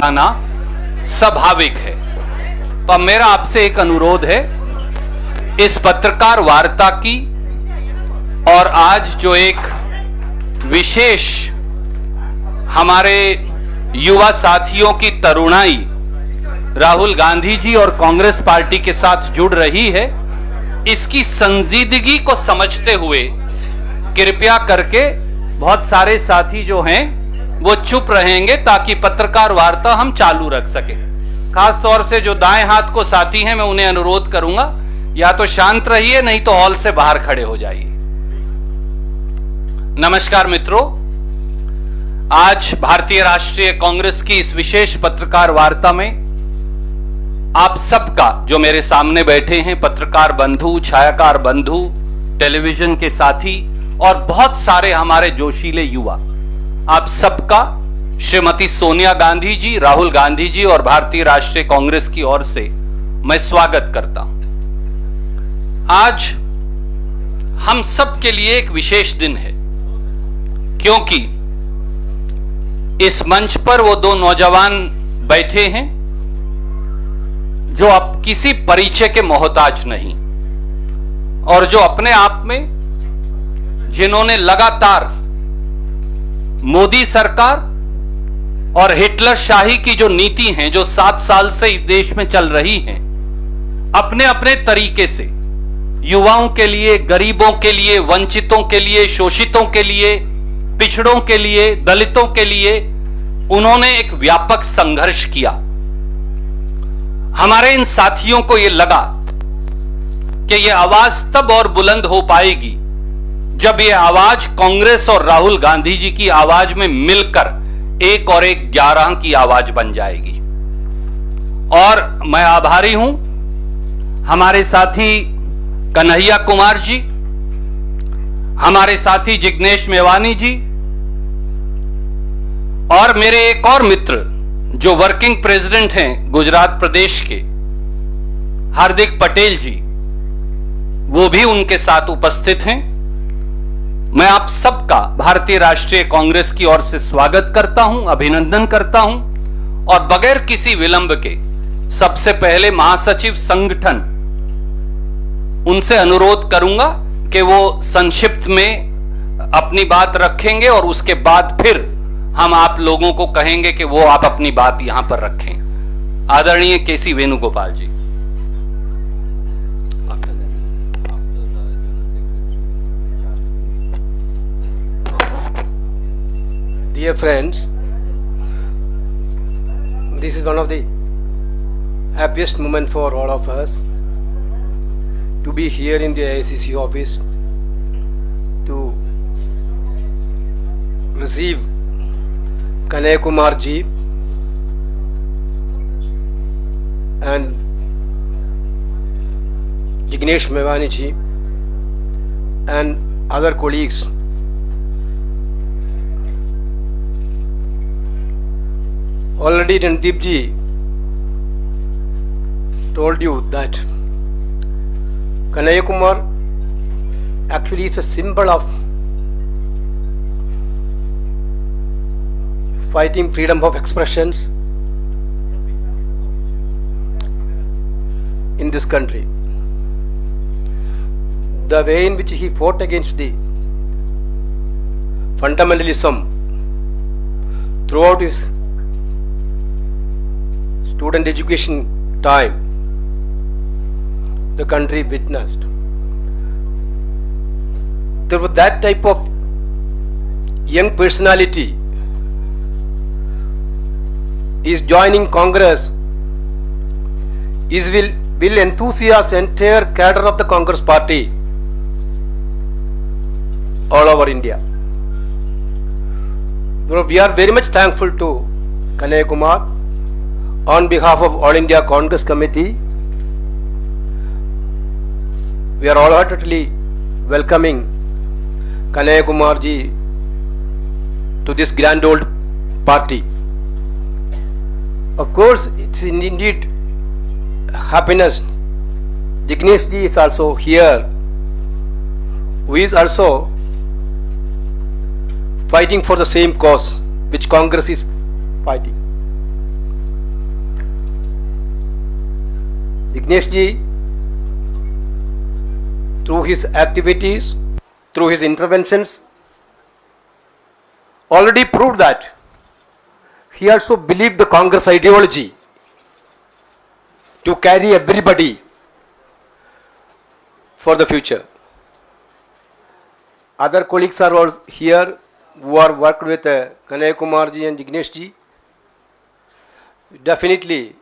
आना स्वाभाविक है। तो अब मेरा आपसे एक अनुरोध है, इस पत्रकार वार्ता की और आज जो एक विशेष हमारे युवा साथियों की तरुणाई राहुल गांधी जी और कांग्रेस पार्टी के साथ जुड़ रही है, इसकी संजीदगी को समझते हुए कृपया करके बहुत सारे साथी जो हैं वो चुप रहेंगे ताकि पत्रकार वार्ता हम चालू रख सके। खास तौर से जो दाएं हाथ को साथी हैं, मैं उन्हें अनुरोध करूंगा या तो शांत रहिए, नहीं तो हॉल से बाहर खड़े हो जाइए। नमस्कार मित्रों, आज भारतीय राष्ट्रीय कांग्रेस की इस विशेष पत्रकार वार्ता में आप सबका, जो मेरे सामने बैठे हैं, पत्रकार बंधु, छायाकार बंधु, टेलीविजन के साथी और बहुत सारे हमारे जोशीले युवा, आप सबका श्रीमती सोनिया गांधी जी, राहुल गांधी जी और भारतीय राष्ट्रीय कांग्रेस की ओर से मैं स्वागत करता हूं। आज हम सब के लिए एक विशेष दिन है, क्योंकि इस मंच पर वो दो नौजवान बैठे हैं जो अब किसी परिचय के मोहताज नहीं, और जो अपने आप में, जिन्होंने लगातार मोदी सरकार और हिटलर शाही की जो नीति है, जो 7 साल से इस देश में चल रही है, अपने अपने तरीके से युवाओं के लिए, गरीबों के लिए, वंचितों के लिए, शोषितों के लिए, पिछड़ों के लिए, दलितों के लिए उन्होंने एक व्यापक संघर्ष किया। हमारे इन साथियों को यह लगा कि यह आवाज तब और बुलंद हो पाएगी जब यह आवाज कांग्रेस और राहुल गांधी जी की आवाज में मिलकर एक और एक 11 की आवाज बन जाएगी। और मैं आभारी हूं हमारे साथी कन्हैया कुमार जी, हमारे साथी जिग्नेश मेवानी जी और मेरे एक और मित्र जो वर्किंग प्रेसिडेंट हैं गुजरात प्रदेश के, हार्दिक पटेल जी, वो भी उनके साथ उपस्थित हैं। मैं आप सबका भारतीय राष्ट्रीय कांग्रेस की ओर से स्वागत करता हूं, अभिनंदन करता हूं और बगैर किसी विलंब के सबसे पहले महासचिव संगठन, उनसे अनुरोध करूंगा कि वो संक्षिप्त में अपनी बात रखेंगे और उसके बाद फिर हम आप लोगों को कहेंगे कि वो आप अपनी बात यहां पर रखें। आदरणीय केसी वेणुगोपाल जी। Dear friends, this is one of the happiest moment for all of us to be here in the AICC office to receive Kanhaiya Kumar ji and Jignesh Mevani ji and other colleagues. Already Randeep ji told you that Kanhaiya Kumar actually is a symbol of fighting freedom of expressions in this country. The way in which he fought against the fundamentalism throughout his student education time, the country witnessed. There was that type of young personality is joining Congress, is will enthusiast entire cadre of the Congress party all over India. We are very much thankful to Kanhaiya Kumar. On behalf of All India Congress Committee, we are wholeheartedly welcoming Kanhaiya Kumar ji to this grand old party. Of course, it's indeed happiness. Jignesh ji is also here, who is also fighting for the same cause which Congress is fighting. Jignesh ji, through his activities, through his interventions, already proved that he also believed the Congress ideology to carry everybody for the future. Other colleagues are all here who are worked with Kanhaiya Kumar ji and Jignesh ji. Definitely,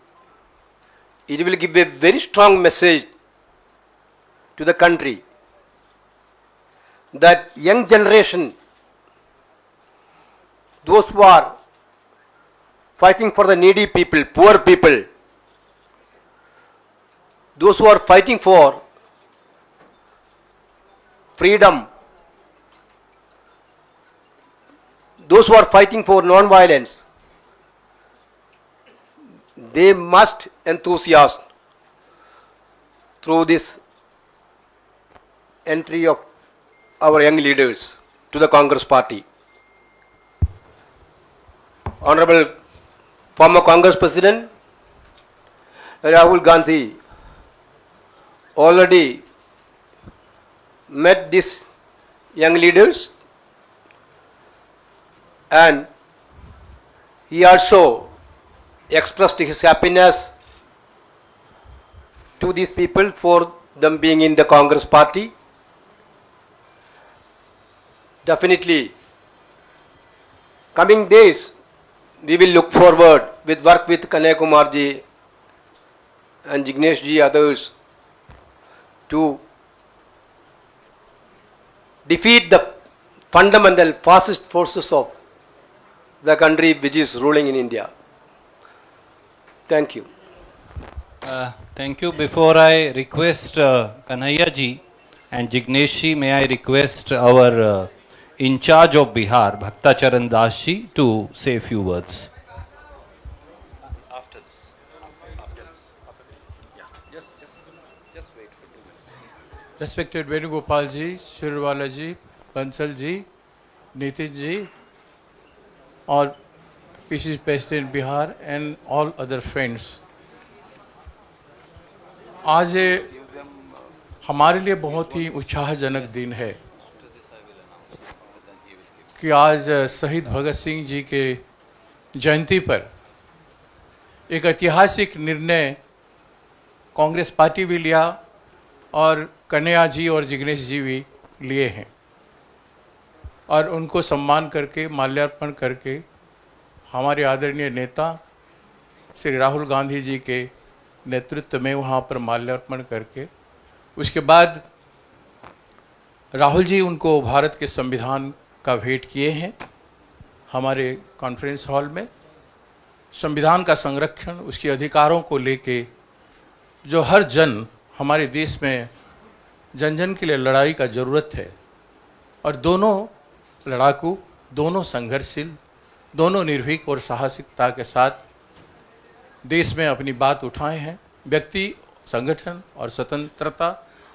it will give a very strong message to the country that young generation, those who are fighting for the needy people, poor people, those who are fighting for freedom, those who are fighting for non-violence, they must enthusiast through this entry of our young leaders to the Congress party. Honorable former Congress President Rahul Gandhi already met these young leaders, and he also expressed his happiness to these people for them being in the Congress party. Definitely, coming days, we will look forward with work with Kanhaiya Kumar ji and Jignesh ji, others, to defeat the fundamental fascist forces of the country which is ruling in India. Thank you. Thank you. Before I request Kanhaiya ji and Jignesh ji, may I request our in charge of Bihar, Bhakta Charan Das ji, to say a few words. After this. Just wait for 2 minutes. Respected Venugopal ji, Shirwala ji, Bansal ji, Nitin ji, और PCC President Bihar and all other friends. आज हमारे लिए बहुत ही उत्साहजनक दिन है कि आज शहीद भगत सिंह जी के जयंती पर एक ऐतिहासिक निर्णय कांग्रेस पार्टी भी लिया और कन्हैया जी और जिग्नेश जी भी लिए हैं, और उनको सम्मान करके माल्यार्पण करके हमारे आदरणीय नेता श्री राहुल गांधी जी के नेतृत्व में वहाँ पर माल्यार्पण करके उसके बाद राहुल जी उनको भारत के संविधान का भेंट किए हैं हमारे कॉन्फ्रेंस हॉल में। संविधान का संरक्षण, उसके अधिकारों को लेके जो हर जन हमारे देश में जन जन के लिए लड़ाई का ज़रूरत है, और दोनों लड़ाकू, दोनों संघर्षशील, दोनों निर्भीक और साहसिकता के साथ देश में अपनी बात उठाए हैं। व्यक्ति, संगठन और स्वतंत्रता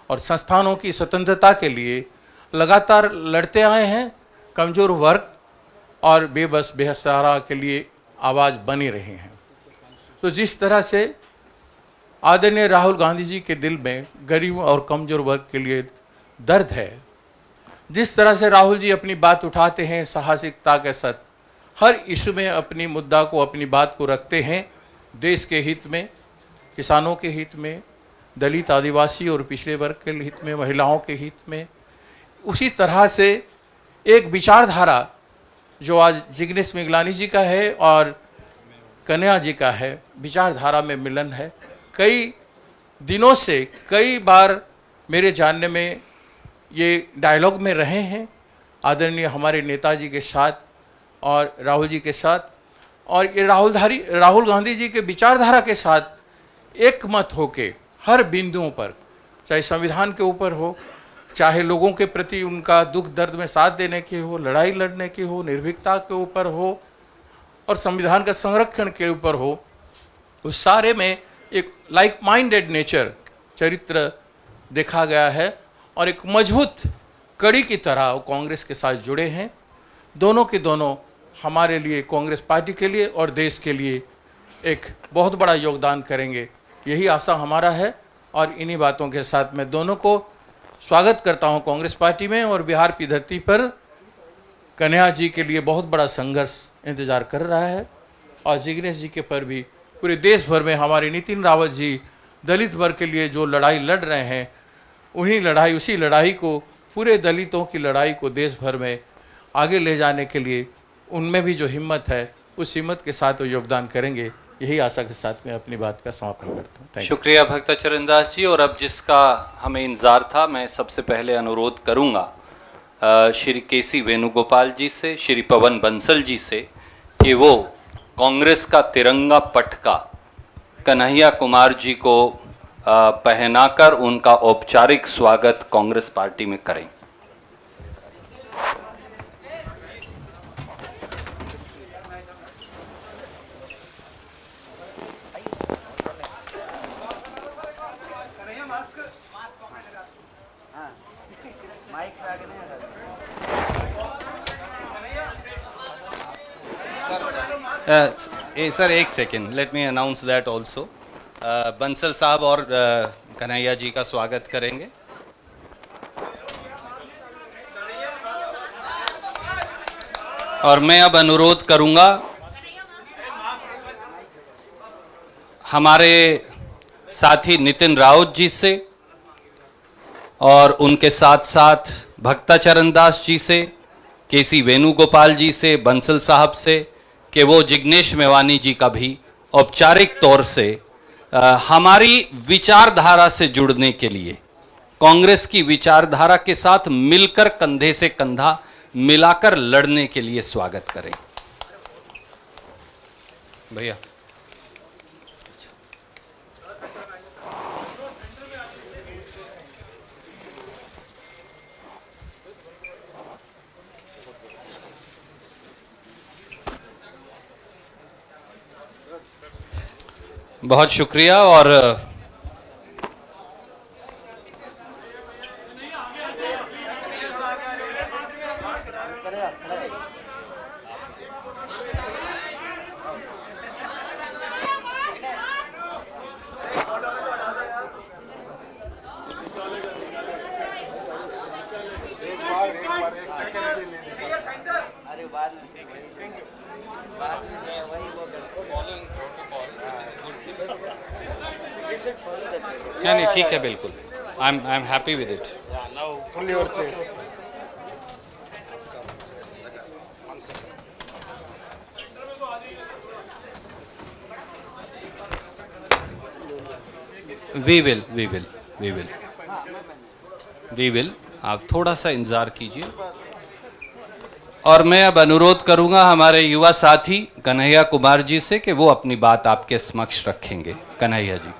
और संस्थानों की स्वतंत्रता के लिए लगातार लड़ते आए हैं। कमज़ोर वर्ग और बेबस बेसहारा के लिए आवाज़ बने रहे हैं। तो जिस तरह से आदरणीय राहुल गांधी जी के दिल में गरीब और कमज़ोर वर्ग के लिए दर्द है, जिस तरह से राहुल जी अपनी बात उठाते हैं साहसिकता के साथ, हर इशू में अपनी मुद्दा को, अपनी बात को रखते हैं, देश के हित में, किसानों के हित में, दलित, आदिवासी और पिछड़े वर्ग के हित में, महिलाओं के हित में, उसी तरह से एक विचारधारा जो आज जिग्नेश मिगलानी जी का है और कन्हैया जी का है, विचारधारा में मिलन है। कई दिनों से कई बार मेरे जानने में ये डायलॉग में रहे हैं आदरणीय हमारे नेताजी के साथ और राहुल जी के साथ, और ये राहुल गांधी जी के विचारधारा के साथ एक मत होके हर बिंदुओं पर, चाहे संविधान के ऊपर हो, चाहे लोगों के प्रति उनका दुख दर्द में साथ देने की हो, लड़ाई लड़ने की हो, निर्भीकता के ऊपर हो और संविधान का संरक्षण के ऊपर हो, उस सारे में एक लाइक माइंडेड नेचर, चरित्र देखा गया है और एक मजबूत कड़ी की तरह वो कांग्रेस के साथ जुड़े हैं। दोनों के दोनों हमारे लिए, कांग्रेस पार्टी के लिए और देश के लिए एक बहुत बड़ा योगदान करेंगे। यही आशा हमारा है। और इन्हीं बातों के साथ मैं दोनों को स्वागत करता हूं कांग्रेस पार्टी में। और बिहार की धरती पर कन्हैया जी के लिए बहुत बड़ा संघर्ष इंतजार कर रहा है, और जिग्नेश जी के पर भी पूरे देश भर में हमारे नितिन रावत जी दलित वर्ग के लिए जो लड़ाई लड़ रहे हैं, उसी लड़ाई को, पूरे दलितों की लड़ाई को देश भर में आगे ले जाने के लिए उनमें भी जो हिम्मत है, उस हिम्मत के साथ वो योगदान करेंगे। यही आशा के साथ मैं अपनी बात का समापन करता हूँ। Thank you. शुक्रिया भक्ताचरण दास जी। और अब जिसका हमें इंतजार था, मैं सबसे पहले अनुरोध करूंगा श्री केसी वेणुगोपाल जी से, श्री पवन बंसल जी से कि वो कांग्रेस का तिरंगा पटका कन्हैया कुमार जी को पहनाकर उनका औपचारिक स्वागत कांग्रेस पार्टी में करें। सर एक second, let me announce that also. Bansal साहब और कन्हैया जी का स्वागत करेंगे। और मैं अब अनुरोध करूंगा हमारे साथी नितिन राउत जी से और उनके साथ साथ भक्ताचरण दास जी से, केसी वेणुगोपाल जी से, बंसल साहब से कि वो जिग्नेश मेवानी जी का भी औपचारिक तौर से हमारी विचारधारा से जुड़ने के लिए, कांग्रेस की विचारधारा के साथ मिलकर कंधे से कंधा मिलाकर लड़ने के लिए स्वागत करें। भैया बहुत शुक्रिया। और नहीं ठीक है, बिल्कुल, I am happy with it. We will आप थोड़ा सा इंतजार कीजिए। और मैं अब अनुरोध करूंगा हमारे युवा साथी कन्हैया कुमार जी से कि वो अपनी बात आपके समक्ष रखेंगे। कन्हैया जी।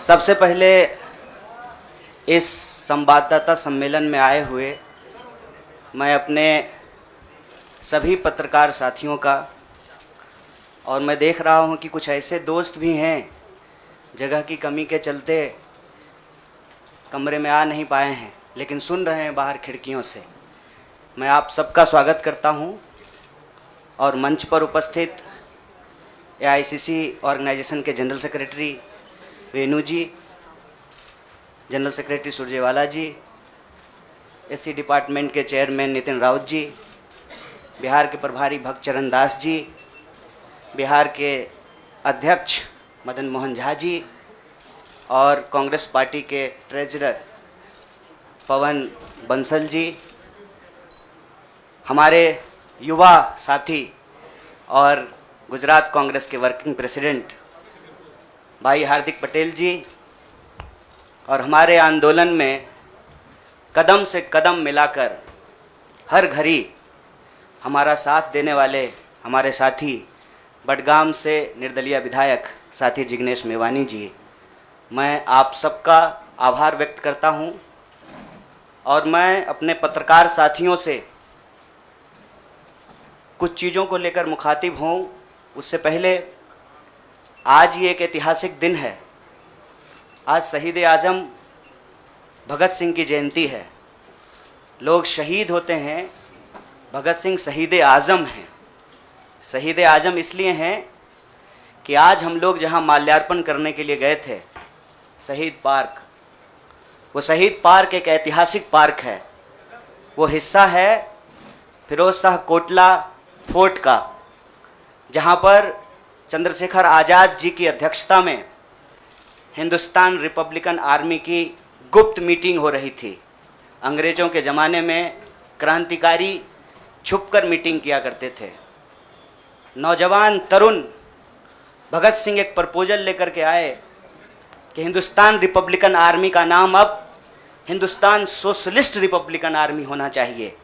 सबसे पहले इस संवाददाता सम्मेलन में आए हुए मैं अपने सभी पत्रकार साथियों का, और मैं देख रहा हूं कि कुछ ऐसे दोस्त भी हैं जगह की कमी के चलते कमरे में आ नहीं पाए हैं, लेकिन सुन रहे हैं बाहर खिड़कियों से। मैं आप सबका स्वागत करता हूं। और मंच पर उपस्थित AICC ऑर्गेनाइजेशन के जनरल सेक्रेटरी वेणु जी, जनरल सेक्रेटरी सुरजेवाला जी, SC डिपार्टमेंट के चेयरमैन नितिन राउत जी, बिहार के प्रभारी भक्तचरण दास जी, बिहार के अध्यक्ष मदन मोहन झा जी, और कांग्रेस पार्टी के ट्रेजरर पवन बंसल जी, हमारे युवा साथी और गुजरात कांग्रेस के वर्किंग प्रेसिडेंट भाई हार्दिक पटेल जी, और हमारे आंदोलन में कदम से कदम मिलाकर हर घड़ी हमारा साथ देने वाले हमारे साथी बडगाम से निर्दलीय विधायक साथी जिग्नेश मेवानी जी, मैं आप सबका आभार व्यक्त करता हूं। और मैं अपने पत्रकार साथियों से कुछ चीज़ों को लेकर मुखातिब हों, उससे पहले आज ये एक ऐतिहासिक दिन है। आज शहीद आज़म भगत सिंह की जयंती है। लोग शहीद होते हैं, भगत सिंह शहीद आज़म हैं। शहीद आज़म इसलिए हैं कि आज हम लोग जहां माल्यार्पण करने के लिए गए थे, शहीद पार्क, वो शहीद पार्क एक ऐतिहासिक पार्क है। वो हिस्सा है फिरोज शाह कोटला फोर्ट का, जहां पर चंद्रशेखर आज़ाद जी की अध्यक्षता में हिंदुस्तान रिपब्लिकन आर्मी की गुप्त मीटिंग हो रही थी। अंग्रेज़ों के ज़माने में क्रांतिकारी छुपकर मीटिंग किया करते थे। नौजवान तरुण भगत सिंह एक प्रपोजल लेकर के आए कि हिंदुस्तान रिपब्लिकन आर्मी का नाम अब हिंदुस्तान सोशलिस्ट रिपब्लिकन आर्मी होना चाहिए।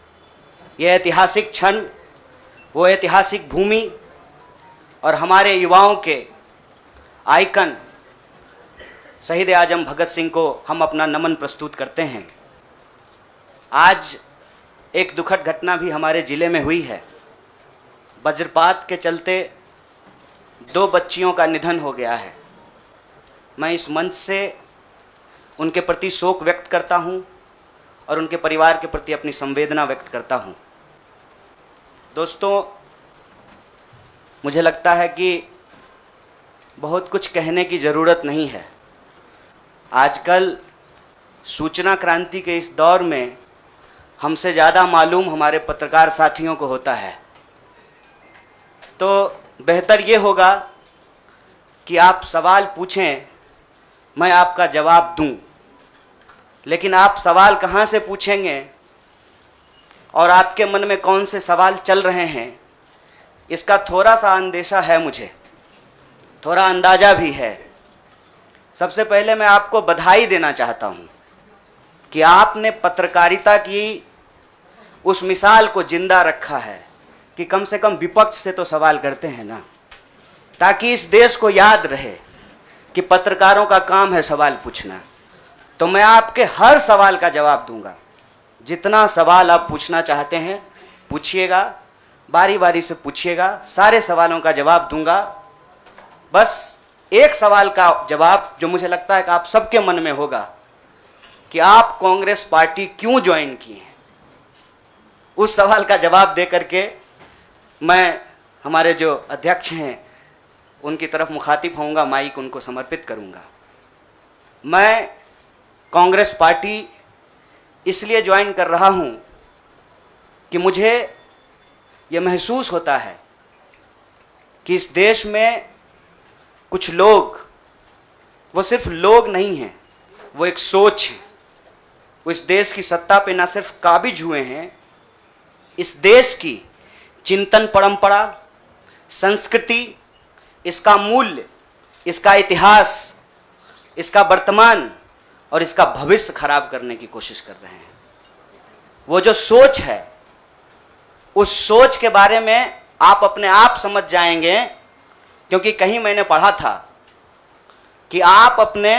यह ऐतिहासिक क्षण, वो ऐतिहासिक भूमि और हमारे युवाओं के आइकन शहीद आज़म भगत सिंह को हम अपना नमन प्रस्तुत करते हैं। आज एक दुखद घटना भी हमारे ज़िले में हुई है। वज्रपात के चलते 2 बच्चियों का निधन हो गया है। मैं इस मंच से उनके प्रति शोक व्यक्त करता हूं और उनके परिवार के प्रति अपनी संवेदना व्यक्त करता हूं। दोस्तों, मुझे लगता है कि बहुत कुछ कहने की ज़रूरत नहीं है। आजकल सूचना क्रांति के इस दौर में हमसे ज़्यादा मालूम हमारे पत्रकार साथियों को होता है। तो बेहतर ये होगा कि आप सवाल पूछें, मैं आपका जवाब दूं। लेकिन आप सवाल कहाँ से पूछेंगे और आपके मन में कौन से सवाल चल रहे हैं, इसका थोड़ा सा अंदेशा है, मुझे थोड़ा अंदाज़ा भी है। सबसे पहले मैं आपको बधाई देना चाहता हूं कि आपने पत्रकारिता की उस मिसाल को जिंदा रखा है कि कम से कम विपक्ष से तो सवाल करते हैं ना, ताकि इस देश को याद रहे कि पत्रकारों का काम है सवाल पूछना। तो मैं आपके हर सवाल का जवाब दूंगा। जितना सवाल आप पूछना चाहते हैं पूछिएगा, बारी बारी से पूछिएगा, सारे सवालों का जवाब दूंगा। बस एक सवाल का जवाब जो मुझे लगता है कि आप सबके मन में होगा कि आप कांग्रेस पार्टी क्यों ज्वाइन किए हैं, उस सवाल का जवाब दे करके मैं हमारे जो अध्यक्ष हैं उनकी तरफ मुखातिब होऊंगा, माइक उनको समर्पित करूंगा। मैं कांग्रेस पार्टी इसलिए ज्वाइन कर रहा हूं कि मुझे ये महसूस होता है कि इस देश में कुछ लोग, वो सिर्फ लोग नहीं हैं, वो एक सोच है। वो इस देश की सत्ता पे ना सिर्फ काबिज हुए हैं, इस देश की चिंतन परंपरा, संस्कृति, इसका मूल्य, इसका इतिहास, इसका वर्तमान और इसका भविष्य खराब करने की कोशिश कर रहे हैं। वो जो सोच है, उस सोच के बारे में आप अपने आप समझ जाएंगे, क्योंकि कहीं मैंने पढ़ा था कि आप अपने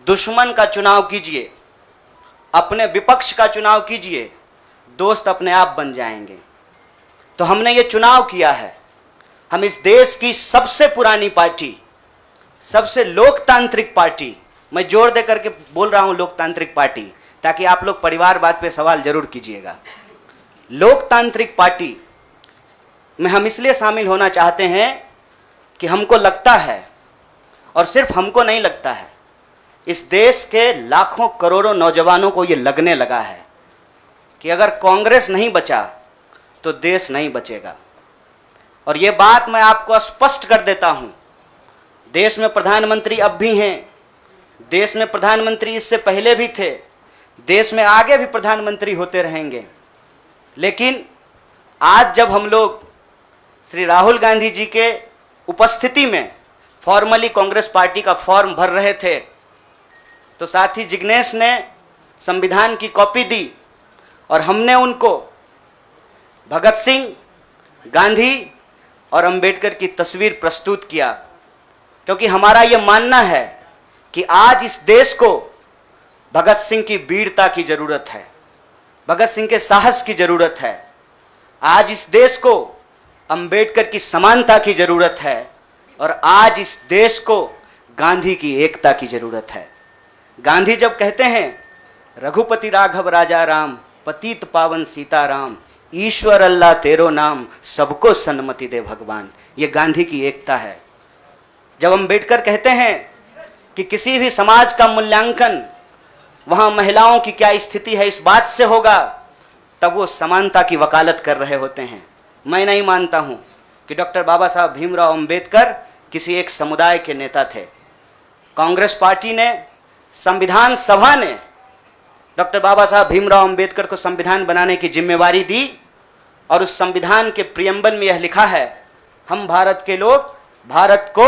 दुश्मन का चुनाव कीजिए, अपने विपक्ष का चुनाव कीजिए, दोस्त अपने आप बन जाएंगे। तो हमने ये चुनाव किया है। हम इस देश की सबसे पुरानी पार्टी, सबसे लोकतांत्रिक पार्टी, मैं जोर दे करके बोल रहा हूं लोकतांत्रिक पार्टी, ताकि आप लोग परिवारवाद पे सवाल जरूर कीजिएगा। लोकतांत्रिक पार्टी में हम इसलिए शामिल होना चाहते हैं कि हमको लगता है, और सिर्फ हमको नहीं लगता है, इस देश के लाखों करोड़ों नौजवानों को ये लगने लगा है कि अगर कांग्रेस नहीं बचा तो देश नहीं बचेगा। और ये बात मैं आपको स्पष्ट कर देता हूं, देश में प्रधानमंत्री अब भी हैं, देश में प्रधानमंत्री इससे पहले भी थे, देश में आगे भी प्रधानमंत्री होते रहेंगे। लेकिन आज जब हम लोग श्री राहुल गांधी जी के उपस्थिति में फॉर्मली कांग्रेस पार्टी का फॉर्म भर रहे थे, तो साथी जिग्नेश ने संविधान की कॉपी दी और हमने उनको भगत सिंह, गांधी और अंबेडकर की तस्वीर प्रस्तुत किया, क्योंकि हमारा यह मानना है कि आज इस देश को भगत सिंह की वीरता की जरूरत है, भगत सिंह के साहस की जरूरत है। आज इस देश को अंबेडकर की समानता की जरूरत है और आज इस देश को गांधी की एकता की जरूरत है। गांधी जब कहते हैं रघुपति राघव राजा राम, पतित पावन सीताराम, ईश्वर अल्लाह तेरो नाम, सबको सन्मति दे भगवान, ये गांधी की एकता है। जब अंबेडकर कहते हैं कि किसी भी समाज का मूल्यांकन वहां महिलाओं की क्या स्थिति है इस बात से होगा, तब वो समानता की वकालत कर रहे होते हैं। मैं नहीं मानता हूं कि डॉक्टर बाबा साहब भीमराव अंबेडकर किसी एक समुदाय के नेता थे। कांग्रेस पार्टी ने, संविधान सभा ने डॉक्टर बाबा साहब भीमराव अंबेडकर को संविधान बनाने की जिम्मेवारी दी और उस संविधान के प्रियम्बल में यह लिखा है, हम भारत के लोग भारत को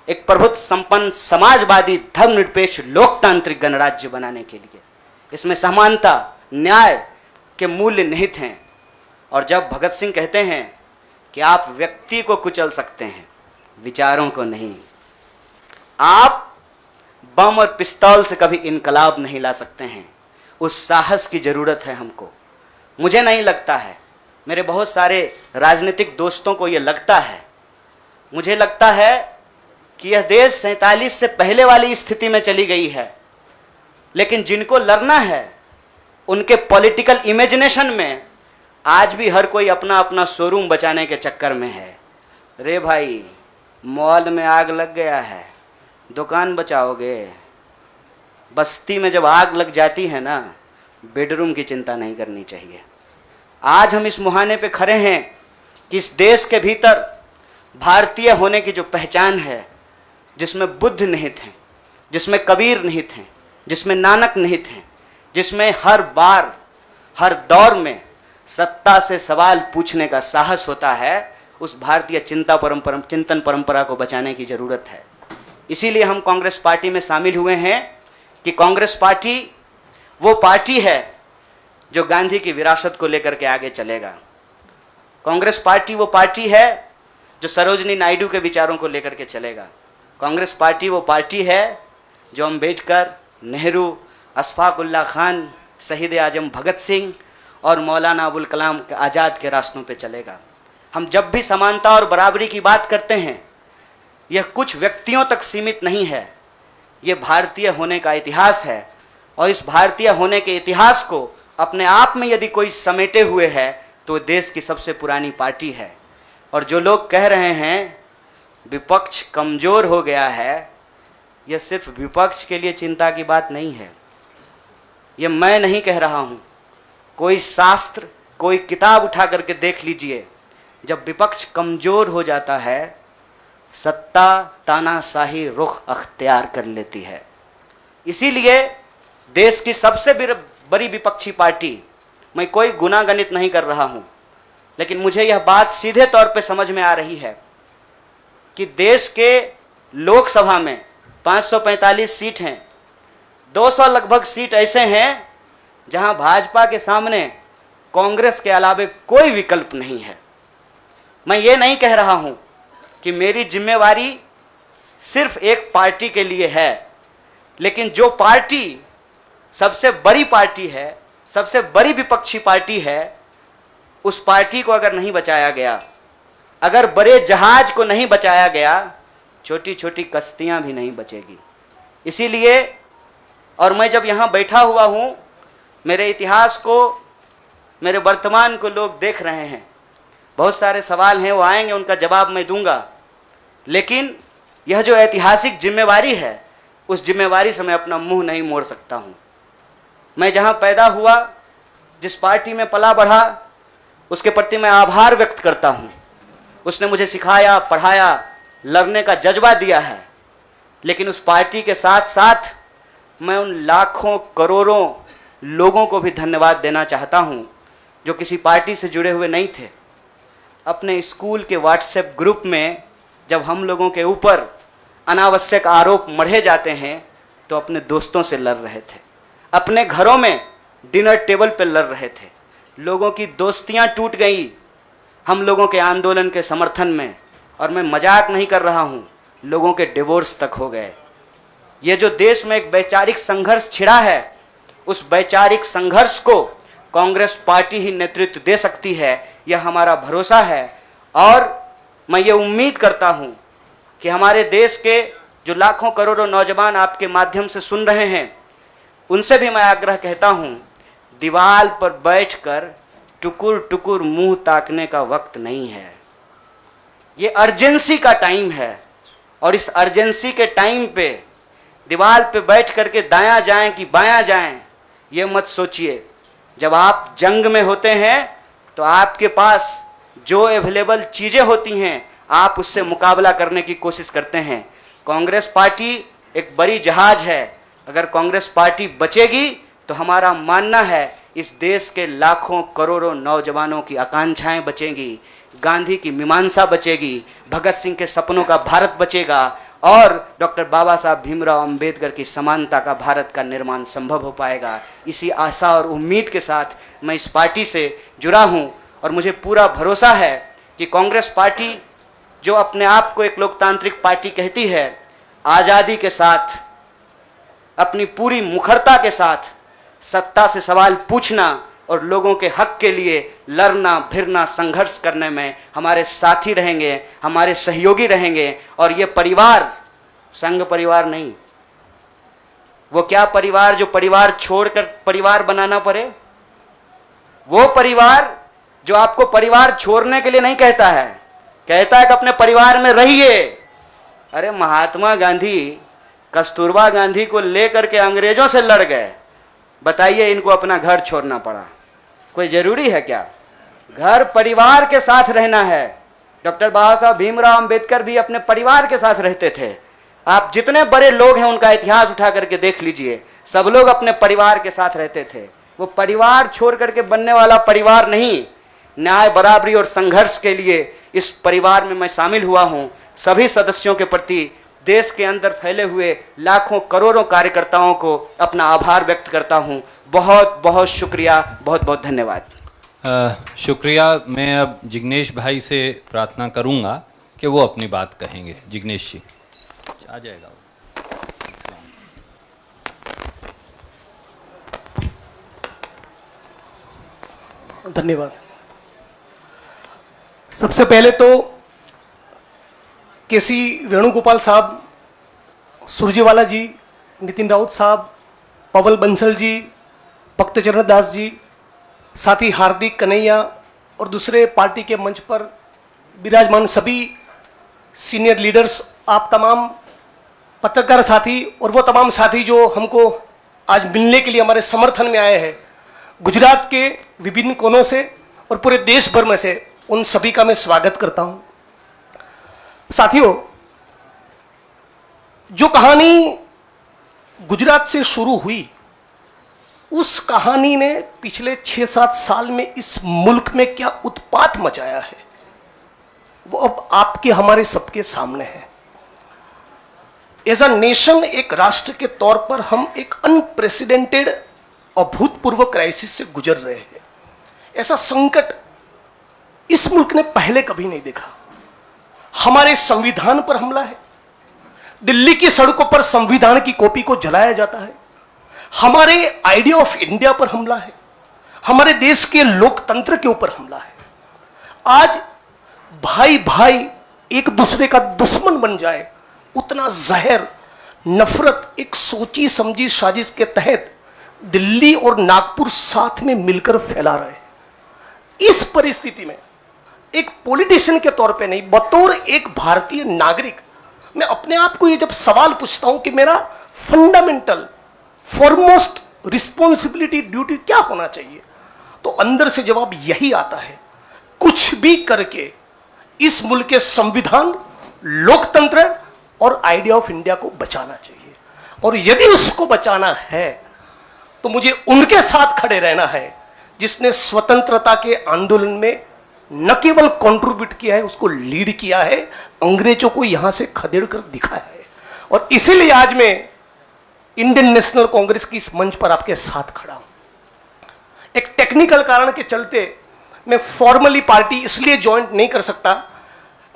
एक प्रभुत्व संपन्न समाजवादी धर्मनिरपेक्ष लोकतांत्रिक गणराज्य बनाने के लिए, इसमें समानता न्याय के मूल्य निहित हैं। और जब भगत सिंह कहते हैं कि आप व्यक्ति को कुचल सकते हैं, विचारों को नहीं, आप बम और पिस्तौल से कभी इनकलाब नहीं ला सकते हैं, उस साहस की जरूरत है हमको। मुझे नहीं लगता है, मेरे बहुत सारे राजनीतिक दोस्तों को यह लगता है, मुझे लगता है कि यह देश 47 से पहले वाली स्थिति में चली गई है। लेकिन जिनको लड़ना है उनके पॉलिटिकल इमेजिनेशन में आज भी हर कोई अपना अपना शोरूम बचाने के चक्कर में है। रे भाई, मॉल में आग लग गया है, दुकान बचाओगे? बस्ती में जब आग लग जाती है ना, बेडरूम की चिंता नहीं करनी चाहिए। आज हम इस मुहाने पे खड़े हैं कि इस देश के भीतर भारतीय होने की जो पहचान है, जिसमें बुद्ध निहित हैं, जिसमें कबीर निहित हैं, जिसमें नानक निहित हैं, जिसमें हर बार हर दौर में सत्ता से सवाल पूछने का साहस होता है, उस भारतीय चिंतन परंपरा को बचाने की जरूरत है। इसीलिए हम कांग्रेस पार्टी में शामिल हुए हैं कि कांग्रेस पार्टी वो पार्टी है जो गांधी की विरासत को लेकर के आगे चलेगा। कांग्रेस पार्टी वो पार्टी है जो सरोजनी नायडू के विचारों को लेकर के चलेगा। कांग्रेस पार्टी वो पार्टी है जो अंबेडकर, नेहरू, अशफाक उल्लाह खान, शहीद आजम भगत सिंह और मौलाना अबुल कलाम आज़ाद के रास्तों पे चलेगा। हम जब भी समानता और बराबरी की बात करते हैं, यह कुछ व्यक्तियों तक सीमित नहीं है, यह भारतीय होने का इतिहास है। और इस भारतीय होने के इतिहास को अपने आप में यदि कोई समेटे हुए है तो देश की सबसे पुरानी पार्टी है। और जो लोग कह रहे हैं विपक्ष कमज़ोर हो गया है, यह सिर्फ विपक्ष के लिए चिंता की बात नहीं है। यह मैं नहीं कह रहा हूँ, कोई शास्त्र, कोई किताब उठा करके देख लीजिए। जब विपक्ष कमज़ोर हो जाता है, सत्ता तानाशाही रुख अख्तियार कर लेती है। इसीलिए देश की सबसे बड़ी विपक्षी पार्टी, मैं कोई गुनागणित नहीं कर रहा हूँ, लेकिन मुझे यह बात सीधे तौर पे समझ में आ रही है कि देश के लोकसभा में 545 सीट हैं, 200 लगभग सीट ऐसे हैं जहां भाजपा के सामने कांग्रेस के अलावे कोई विकल्प नहीं है। मैं ये नहीं कह रहा हूं कि मेरी जिम्मेवारी सिर्फ एक पार्टी के लिए है, लेकिन जो पार्टी सबसे बड़ी पार्टी है, सबसे बड़ी विपक्षी पार्टी है, उस पार्टी को अगर नहीं बचाया गया, अगर बड़े जहाज को नहीं बचाया गया, छोटी छोटी कश्तियां भी नहीं बचेगी। इसीलिए, और मैं जब यहाँ बैठा हुआ हूँ, मेरे इतिहास को, मेरे वर्तमान को लोग देख रहे हैं। बहुत सारे सवाल हैं, वो आएंगे, उनका जवाब मैं दूंगा। लेकिन यह जो ऐतिहासिक जिम्मेवारी है, उस जिम्मेवारी से मैं अपना मुंह नहीं मोड़ सकता हूँ। मैं जहाँ पैदा हुआ, जिस पार्टी में पला बढ़ा, उसके प्रति मैं आभार व्यक्त करता हूँ। उसने मुझे सिखाया, पढ़ाया, लड़ने का जज्बा दिया है। लेकिन उस पार्टी के साथ साथ मैं उन लाखों करोड़ों लोगों को भी धन्यवाद देना चाहता हूँ जो किसी पार्टी से जुड़े हुए नहीं थे। अपने स्कूल के व्हाट्सएप ग्रुप में जब हम लोगों के ऊपर अनावश्यक आरोप मढ़े जाते हैं तो अपने दोस्तों से लड़ रहे थे, अपने घरों में डिनर टेबल पर लड़ रहे थे। लोगों की दोस्तियां टूट गई हम लोगों के आंदोलन के समर्थन में, और मैं मजाक नहीं कर रहा हूं, लोगों के डिवोर्स तक हो गए। ये जो देश में एक वैचारिक संघर्ष छिड़ा है, उस वैचारिक संघर्ष को कांग्रेस पार्टी ही नेतृत्व दे सकती है, यह हमारा भरोसा है। और मैं ये उम्मीद करता हूँ कि हमारे देश के जो लाखों करोड़ों नौजवान आपके माध्यम से सुन रहे हैं, उनसे भी मैं आग्रह कहता हूँ, दीवार पर बैठकर टुकुर टुकुर मुंह ताकने का वक्त नहीं है। ये अर्जेंसी का टाइम है और इस अर्जेंसी के टाइम पे दीवार पे बैठ करके दायां जाएं कि बायां जाएं, ये मत सोचिए। जब आप जंग में होते हैं तो आपके पास जो अवेलेबल चीज़ें होती हैं, आप उससे मुकाबला करने की कोशिश करते हैं। कांग्रेस पार्टी एक बड़ी जहाज है, अगर कांग्रेस पार्टी बचेगी तो हमारा मानना है इस देश के लाखों करोड़ों नौजवानों की आकांक्षाएं बचेंगी, गांधी की मीमांसा बचेगी, भगत सिंह के सपनों का भारत बचेगा और डॉक्टर बाबा साहब भीमराव अंबेडकर की समानता का भारत का निर्माण संभव हो पाएगा। इसी आशा और उम्मीद के साथ मैं इस पार्टी से जुड़ा हूं और मुझे पूरा भरोसा है कि कांग्रेस पार्टी जो अपने आप को एक लोकतांत्रिक पार्टी कहती है, आज़ादी के साथ, अपनी पूरी मुखरता के साथ सत्ता से सवाल पूछना और लोगों के हक के लिए लड़ना भिड़ना संघर्ष करने में हमारे साथी रहेंगे, हमारे सहयोगी रहेंगे। और ये परिवार संघ परिवार नहीं, वो क्या परिवार जो परिवार छोड़कर परिवार बनाना पड़े, वो परिवार जो आपको परिवार छोड़ने के लिए नहीं कहता है, कहता है कि अपने परिवार में रहिए। अरे महात्मा गांधी कस्तूरबा गांधी को लेकर के अंग्रेजों से लड़ गए, बताइए इनको अपना घर छोड़ना पड़ा? कोई जरूरी है क्या? घर परिवार के साथ रहना है। डॉक्टर बाबा साहब भीमराव अंबेडकर भी अपने परिवार के साथ रहते थे। आप जितने बड़े लोग हैं उनका इतिहास उठा करके देख लीजिए, सब लोग अपने परिवार के साथ रहते थे। वो परिवार छोड़ करके बनने वाला परिवार नहीं। न्याय बराबरी और संघर्ष के लिए इस परिवार में मैं शामिल हुआ हूं। सभी सदस्यों के प्रति देश के अंदर फैले हुए लाखों करोड़ों कार्यकर्ताओं को अपना आभार व्यक्त करता हूं। बहुत बहुत शुक्रिया, बहुत बहुत धन्यवाद। शुक्रिया। मैं अब जिग्नेश भाई से प्रार्थना करूंगा कि वो अपनी बात कहेंगे। जिग्नेश जी आ जाएगा। धन्यवाद। सबसे पहले तो केसी वेणुगोपाल साहब, सुरजेवाला जी, नितिन राउत साहब, पवल बंसल जी, भक्तचरण दास जी, साथ ही हार्दिक कन्हैया और दूसरे पार्टी के मंच पर विराजमान सभी सीनियर लीडर्स, आप तमाम पत्रकार साथी और वो तमाम साथी जो हमको आज मिलने के लिए हमारे समर्थन में आए हैं, गुजरात के विभिन्न कोनों से और पूरे देश भर में से, उन सभी का मैं स्वागत करता हूं। साथियों, जो कहानी गुजरात से शुरू हुई, उस कहानी ने पिछले 6-7 साल में इस मुल्क में क्या उत्पात मचाया है, वो अब आपके हमारे सबके सामने है। एज अ नेशन, एक राष्ट्र के तौर पर हम एक अनप्रेसिडेंटेड, अभूतपूर्व क्राइसिस से गुजर रहे हैं। ऐसा संकट इस मुल्क ने पहले कभी नहीं देखा। हमारे संविधान पर हमला है, दिल्ली की सड़कों पर संविधान की कॉपी को जलाया जाता है, हमारे आइडिया ऑफ इंडिया पर हमला है, हमारे देश के लोकतंत्र के ऊपर हमला है। आज भाई भाई एक दूसरे का दुश्मन बन जाए, उतना जहर, नफरत एक सोची समझी साजिश के तहत दिल्ली और नागपुर साथ में मिलकर फैला रहे हैं। इस परिस्थिति में एक पॉलिटिशियन के तौर पे नहीं, बतौर एक भारतीय नागरिक, मैं अपने आप को ये जब सवाल पूछता हूं कि मेरा फंडामेंटल फॉरमोस्ट रिस्पॉन्सिबिलिटी, ड्यूटी क्या होना चाहिए, तो अंदर से जवाब यही आता है, कुछ भी करके इस मुल्क के संविधान, लोकतंत्र और आइडिया ऑफ इंडिया को बचाना चाहिए। और यदि उसको बचाना है तो मुझे उनके साथ खड़े रहना है जिसने स्वतंत्रता के आंदोलन में न केवल कंट्रीब्यूट किया है, उसको लीड किया है, अंग्रेजों को यहां से खदेड़ कर दिखाया है। और इसीलिए आज मैं इंडियन नेशनल कांग्रेस की इस मंच पर आपके साथ खड़ा हूं। एक टेक्निकल कारण के चलते मैं फॉर्मली पार्टी इसलिए ज्वाइन नहीं कर सकता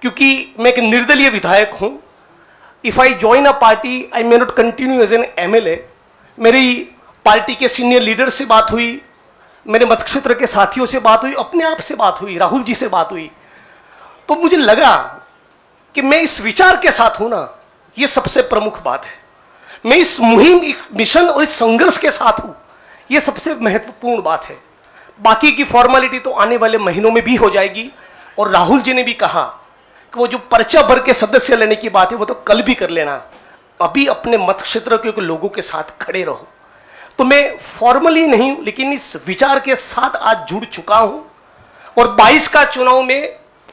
क्योंकि मैं एक निर्दलीय विधायक हूं। If I join a party, I may not continue as an MLA. मेरी पार्टी के सीनियर लीडर से बात हुई, मेरे मत क्षेत्र के साथियों से बात हुई, अपने आप से बात हुई, राहुल जी से बात हुई, तो मुझे लगा कि मैं इस विचार के साथ हूं ना, ये सबसे प्रमुख बात है। मैं इस मुहिम, इस मिशन और इस संघर्ष के साथ हूं, ये सबसे महत्वपूर्ण बात है। बाकी की फॉर्मेलिटी तो आने वाले महीनों में भी हो जाएगी। और राहुल जी ने भी कहा कि वो जो पर्चा भर के सदस्य लेने की बात है वो तो कल भी कर लेना, अभी अपने मत क्षेत्र के लोगों के साथ खड़े रहो। तो मैं फॉर्मली नहीं लेकिन इस विचार के साथ आज जुड़ चुका हूं और 22 का चुनाव में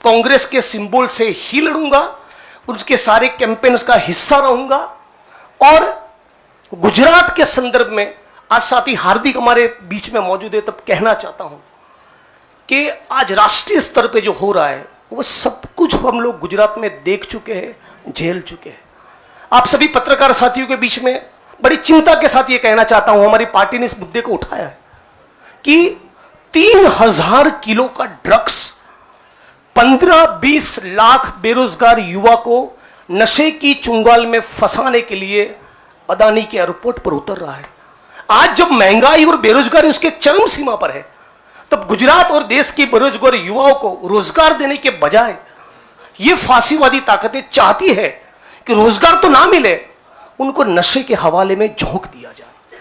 कांग्रेस के सिंबल से ही लड़ूंगा, उसके सारे कैंपेन्स का हिस्सा रहूंगा। और गुजरात के संदर्भ में आज साथी हार्दिक हमारे बीच में मौजूद है, तब कहना चाहता हूं कि आज राष्ट्रीय स्तर पे जो हो रहा है वो सब कुछ हम लोग गुजरात में देख चुके हैं, झेल चुके हैं। आप सभी पत्रकार साथियों के बीच में बड़ी चिंता के साथ ये कहना चाहता हूं, हमारी पार्टी ने इस मुद्दे को उठाया है कि 3000 किलो का ड्रग्स 15-20 लाख बेरोजगार युवा को नशे की चुंगाल में फंसाने के लिए अदानी के एयरपोर्ट पर उतर रहा है। आज जब महंगाई और बेरोजगारी उसके चरम सीमा पर है, तब गुजरात और देश के बेरोजगार युवाओं को रोजगार देने के बजाय ये फांसीवादी ताकतें चाहती है कि रोजगार तो ना मिले, उनको नशे के हवाले में झोंक दिया जाए।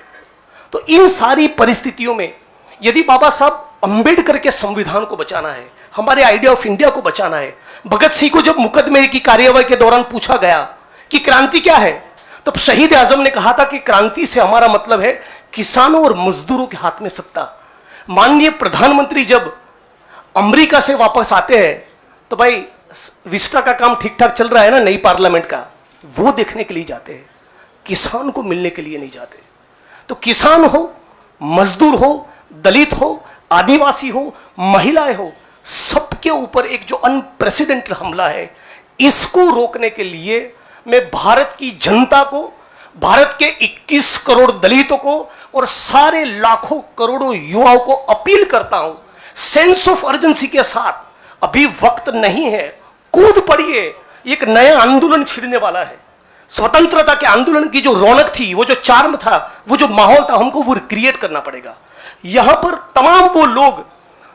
तो इन सारी परिस्थितियों में यदि बाबा साहब अंबेडकर के संविधान को बचाना है, हमारे आइडिया ऑफ इंडिया को बचाना है, भगत सिंह को जब मुकदमे की कार्यवाही के दौरान पूछा गया कि क्रांति क्या है, तब शहीद आजम ने कहा था कि क्रांति से हमारा मतलब है किसानों और मजदूरों के हाथ में सत्ता। माननीय प्रधानमंत्री जब अमेरिका से वापस आते हैं तो भाई विस्टा का काम ठीक ठाक चल रहा है ना, नई पार्लियामेंट का, वो देखने के लिए जाते हैं, किसान को मिलने के लिए नहीं जाते। तो किसान हो, मजदूर हो, दलित हो, आदिवासी हो, महिलाएं हो, सबके ऊपर एक जो अनप्रेसिडेंटेड हमला है, इसको रोकने के लिए मैं भारत की जनता को, भारत के 21 करोड़ दलितों को और सारे लाखों करोड़ों युवाओं को अपील करता हूं, सेंस ऑफ अर्जेंसी के साथ, अभी वक्त नहीं है, कूद पड़िए। एक नया आंदोलन छिड़ने वाला है। स्वतंत्रता के आंदोलन की जो रौनक थी, वो जो चार्म था, वो जो माहौल था, हमको वो क्रिएट करना पड़ेगा। यहां पर तमाम वो लोग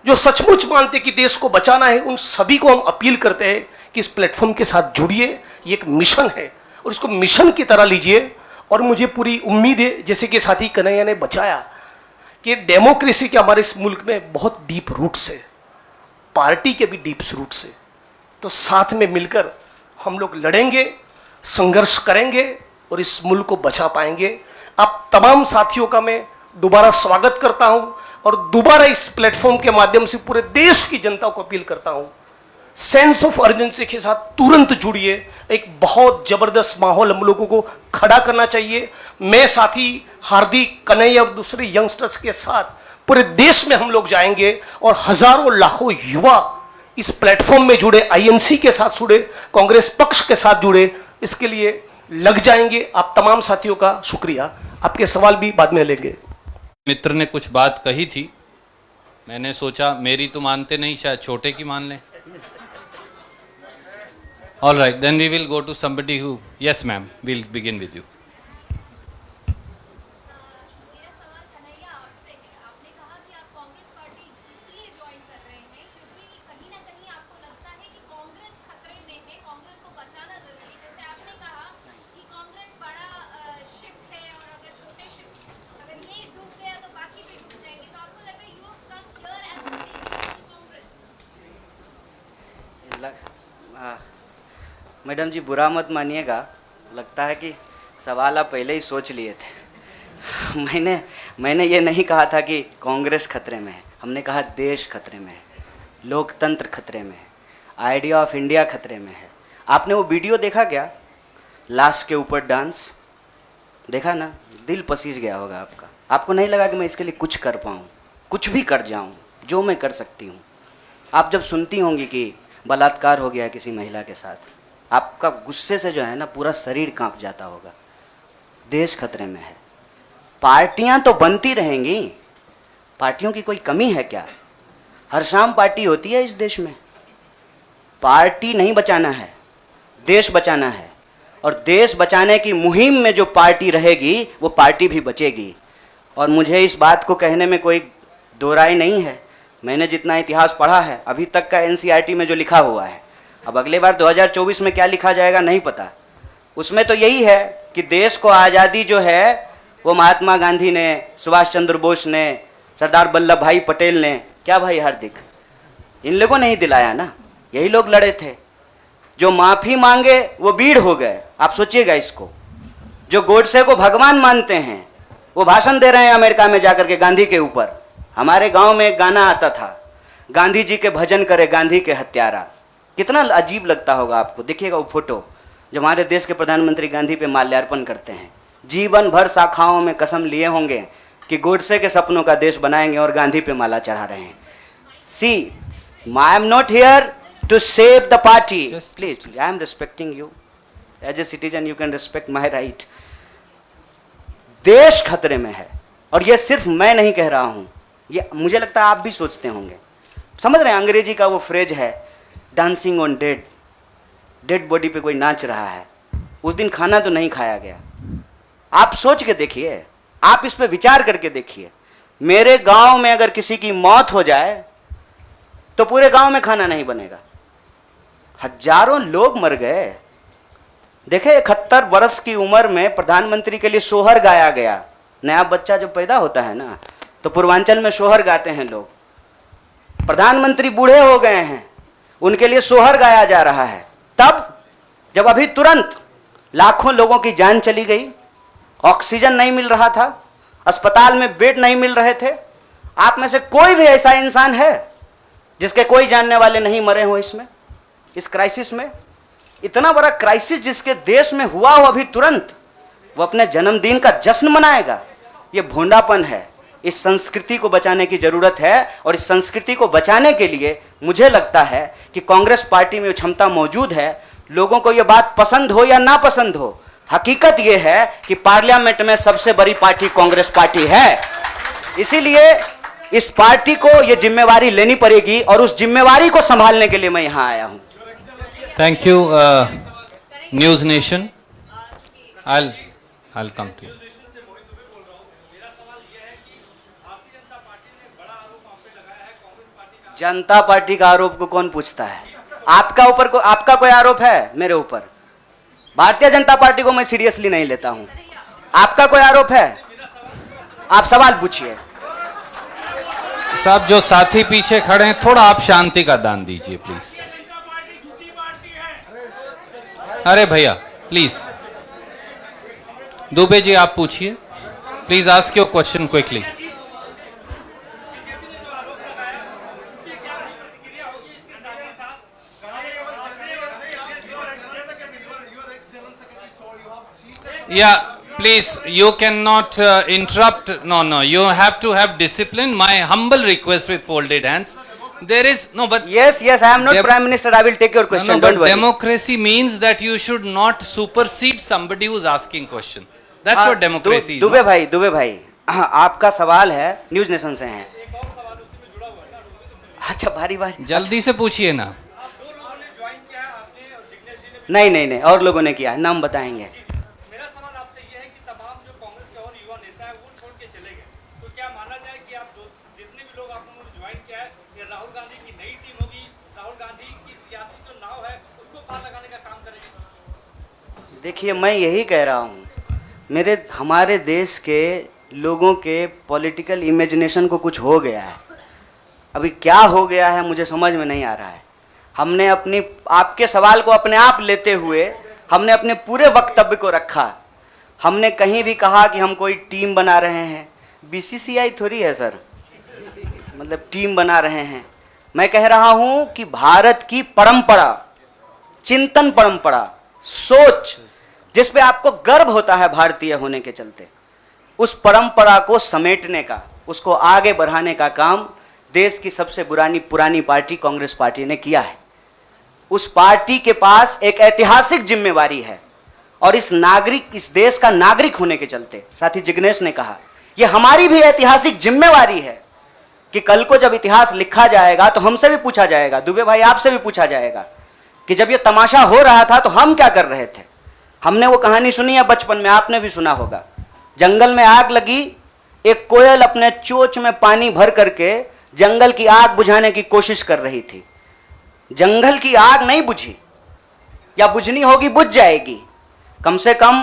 जो सचमुच मानते कि देश को बचाना है, उन सभी को हम अपील करते हैं कि इस प्लेटफॉर्म के साथ जुड़िए। ये एक मिशन है और इसको मिशन की तरह लीजिए। और मुझे पूरी उम्मीद है, जैसे कि साथी कन्हैया ने बचाया, कि डेमोक्रेसी के हमारे इस मुल्क में बहुत डीप रूट्स है, पार्टी के भी डीप रूट्स है। तो साथ में मिलकर हम लोग लड़ेंगे, संघर्ष करेंगे और इस मुल्क को बचा पाएंगे। आप तमाम साथियों का मैं दोबारा स्वागत करता हूं और दोबारा इस प्लेटफॉर्म के माध्यम से पूरे देश की जनता को अपील करता हूं, सेंस ऑफ अर्जेंसी के साथ तुरंत जुड़िए। एक बहुत जबरदस्त माहौल हम लोगों को खड़ा करना चाहिए। मैं साथी हार्दिक, कन्हैया और दूसरे यंगस्टर्स के साथ पूरे देश में हम लोग जाएंगे और हजारों लाखों युवा इस प्लेटफॉर्म में जुड़े, आईएनसी के साथ जुड़े, कांग्रेस पक्ष के साथ जुड़े, इसके लिए लग जाएंगे। आप तमाम साथियों का शुक्रिया। आपके सवाल भी बाद में लेंगे। मित्र ने कुछ बात कही थी, मैंने सोचा मेरी तो मानते नहीं, शायद छोटे की मान लें। All right, then we will go to somebody who, yes ma'am, we'll begin with you. मेरा सवाल कन्हैया आपसे है। आपने कहा कि आप कांग्रेस पार्टी इसलिए ज्वाइन कर रहे हैं क्योंकि कहीं ना कहीं आपको लगता है कि कांग्रेस खतरे में है, कांग्रेस को बचाना जरूरी है। जैसे आपने कहा कि कांग्रेस बड़ा शिप है और अगर छोटे शिप, अगर ये डूब गया तो बाकी भी डूब जाएंगे। तो आपको लग रहा है you have come here as a saviour to Congress. Madam ji बुरा मत मानिएगा, लगता है कि सवाल आप पहले ही सोच लिए थे। मैंने ये नहीं कहा था कि कांग्रेस खतरे में है, हमने कहा देश खतरे में है, लोकतंत्र खतरे में है, आइडिया ऑफ इंडिया खतरे में है। आपने वो वीडियो देखा क्या, लाश के ऊपर डांस देखा ना, दिल पसीज गया होगा आपका। आपको नहीं लगा कि मैं इसके लिए कुछ कर पाऊँ, कुछ भी कर जाऊँ जो मैं कर सकती हूँ। आप जब सुनती होंगी कि बलात्कार हो गया है किसी महिला के साथ, आपका गुस्से से जो है ना पूरा शरीर कांप जाता होगा। देश खतरे में है। पार्टियां तो बनती रहेंगी, पार्टियों की कोई कमी है क्या? हर शाम पार्टी होती है इस देश में। पार्टी नहीं बचाना है, देश बचाना है। और देश बचाने की मुहिम में जो पार्टी रहेगी वो पार्टी भी बचेगी। और मुझे इस बात को कहने में कोई दो राय नहीं है। मैंने जितना इतिहास पढ़ा है अभी तक का एनसीईआरटी में जो लिखा हुआ है, अब अगले बार 2024 में क्या लिखा जाएगा नहीं पता। उसमें तो यही है कि देश को आज़ादी जो है वो महात्मा गांधी ने, सुभाष चंद्र बोस ने, सरदार वल्लभ भाई पटेल ने, क्या भाई हार्दिक, इन लोगों ने ही दिलाया ना, यही लोग लड़े थे। जो माफी मांगे वो बीड़ हो गए। आप सोचिएगा इसको। जो गोडसे को भगवान मानते हैं वो भाषण दे रहे हैं अमेरिका में जाकर के गांधी के ऊपर। हमारे गांव में एक गाना आता था, गांधी जी के भजन करे गांधी के हत्यारा। कितना अजीब लगता होगा आपको। देखिएगा वो फोटो जब हमारे देश के प्रधानमंत्री गांधी पे माल्यार्पण करते हैं। जीवन भर शाखाओं में कसम लिए होंगे कि गोडसे के सपनों का देश बनाएंगे और गांधी पे माला चढ़ा रहे हैं। See, I am not here to save the party. Please, I am respecting you. As a citizen, you can respect my right. देश खतरे में है और ये सिर्फ मैं नहीं कह रहा हूं, ये मुझे लगता है आप भी सोचते होंगे। समझ रहे हैं, अंग्रेजी का वो फ्रेज है dancing on dead, dead body पे कोई नाच रहा है। उस दिन खाना तो नहीं खाया गया। आप सोच के देखिए, आप इस पे विचार करके देखिए। मेरे गांव में अगर किसी की मौत हो जाए तो पूरे गांव में खाना नहीं बनेगा। हजारों लोग मर गए। देखे 71 वर्ष की उम्र में प्रधानमंत्री के लिए सोहर गाया गया। नया बच्चा जब पैदा होता है ना तो पूर्वांचल में सोहर गाते हैं लोग। प्रधानमंत्री बूढ़े हो गए हैं, उनके लिए सोहर गाया जा रहा है। तब जब अभी तुरंत लाखों लोगों की जान चली गई, ऑक्सीजन नहीं मिल रहा था, अस्पताल में बेड नहीं मिल रहे थे। आप में से कोई भी ऐसा इंसान है जिसके कोई जानने वाले नहीं मरे हो इसमें, इस क्राइसिस में? इतना बड़ा क्राइसिस जिसके देश में हुआ हो अभी तुरंत, वो अपने जन्मदिन का जश्न मनाएगा? ये भोंडापन है। इस संस्कृति को बचाने की जरूरत है और इस संस्कृति को बचाने के लिए मुझे लगता है कि कांग्रेस पार्टी में क्षमता मौजूद है। लोगों को यह बात पसंद हो या ना पसंद हो, हकीकत यह है कि पार्लियामेंट में सबसे बड़ी पार्टी कांग्रेस पार्टी है। इसीलिए इस पार्टी को यह जिम्मेवारी लेनी पड़ेगी और उस जिम्मेवारी को संभालने के लिए मैं यहां आया हूं। Thank you, News Nation. I'll come to you. Janata party का आरोप को कौन पूछता है? आपका कोई आरोप है मेरे ऊपर? भारतीय जनता पार्टी को मैं सीरियसली नहीं लेता हूं। आपका कोई आरोप है? आप सवाल पूछिए। साहब, जो साथी पीछे खड़े हैं, थोड़ा आप शांति का दान दीजिए प्लीज। अरे भैया प्लीज, दुबे जी आप पूछिए please, ask your question quickly. Yeah, please, you cannot interrupt. No, you have to have discipline. My humble request with folded hands. There is no, but yes, I am not Prime Minister. I will take your question. no, Don't but worry. democracy means that you should not supersede somebody who's asking question. That's what democracy is. Dubey भाई, आपका सवाल है, news nation से हैं। अच्छा, भारी जल्दी से पूछिए ना। नहीं, और लोगों ने किया है, नाम बताएंगे। देखिए, मैं यही कह रहा हूँ, हमारे देश के लोगों के पॉलिटिकल इमेजिनेशन को कुछ हो गया है। अभी क्या हो गया है मुझे समझ में नहीं आ रहा है। हमने आपके सवाल को अपने आप लेते हुए हमने अपने पूरे वक्तव्य को रखा। हमने कहीं भी कहा कि हम कोई टीम बना रहे हैं। बीसीसीआई थोड़ी है सर, मतलब टीम बना रहे हैं। मैं कह रहा हूं कि भारत की परंपरा, चिंतन परंपरा, सोच, जिस पे आपको गर्व होता है भारतीय होने के चलते, उस परंपरा को समेटने का, उसको आगे बढ़ाने का काम देश की सबसे पुरानी पार्टी कांग्रेस पार्टी ने किया है। उस पार्टी के पास एक ऐतिहासिक जिम्मेवारी है और इस देश का नागरिक होने के चलते, साथी जिग्नेश ने कहा, यह हमारी भी ऐतिहासिक जिम्मेवारी है कि कल को जब इतिहास लिखा जाएगा तो हमसे भी पूछा जाएगा, दुबे भाई आपसे भी पूछा जाएगा कि जब यह तमाशा हो रहा था तो हम क्या कर रहे थे। हमने वो कहानी सुनी है बचपन में, आपने भी सुना होगा। जंगल में आग लगी, एक कोयल अपने चोंच में पानी भर करके जंगल की आग बुझाने की कोशिश कर रही थी। जंगल की आग नहीं बुझी, या बुझनी होगी बुझ जाएगी। कम से कम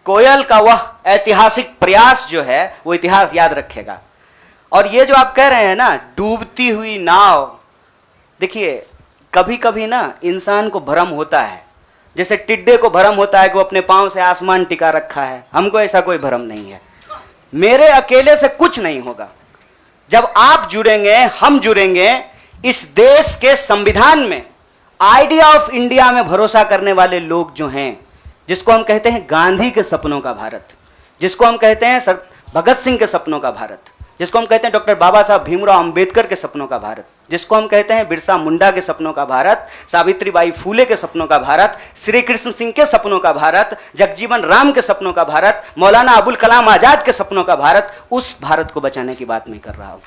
कोयल का वह ऐतिहासिक प्रयास जो है वो इतिहास याद रखेगा। और ये जो आप कह रहे हैं ना, डूबती हुई नाव, देखिए कभी कभी ना इंसान को भ्रम होता है, जैसे टिड्डे को भ्रम होता है कि वो अपने पांव से आसमान टिका रखा है। हमको ऐसा कोई भ्रम नहीं है। मेरे अकेले से कुछ नहीं होगा। जब आप जुड़ेंगे, हम जुड़ेंगे, इस देश के संविधान में, आइडिया ऑफ इंडिया में भरोसा करने वाले लोग जो हैं, जिसको हम कहते हैं गांधी के सपनों का भारत, जिसको हम कहते हैं सर भगत सिंह के सपनों का भारत, जिसको हम कहते हैं डॉक्टर बाबा साहब भीमराव अंबेडकर के सपनों का भारत, जिसको हम कहते हैं बिरसा मुंडा के सपनों का भारत, सावित्रीबाई फूले के सपनों का भारत, श्री कृष्ण सिंह के सपनों का भारत, जगजीवन राम के सपनों का भारत, मौलाना अबुल कलाम आजाद के सपनों का भारत, उस भारत को बचाने की बात मैं कर रहा हूं।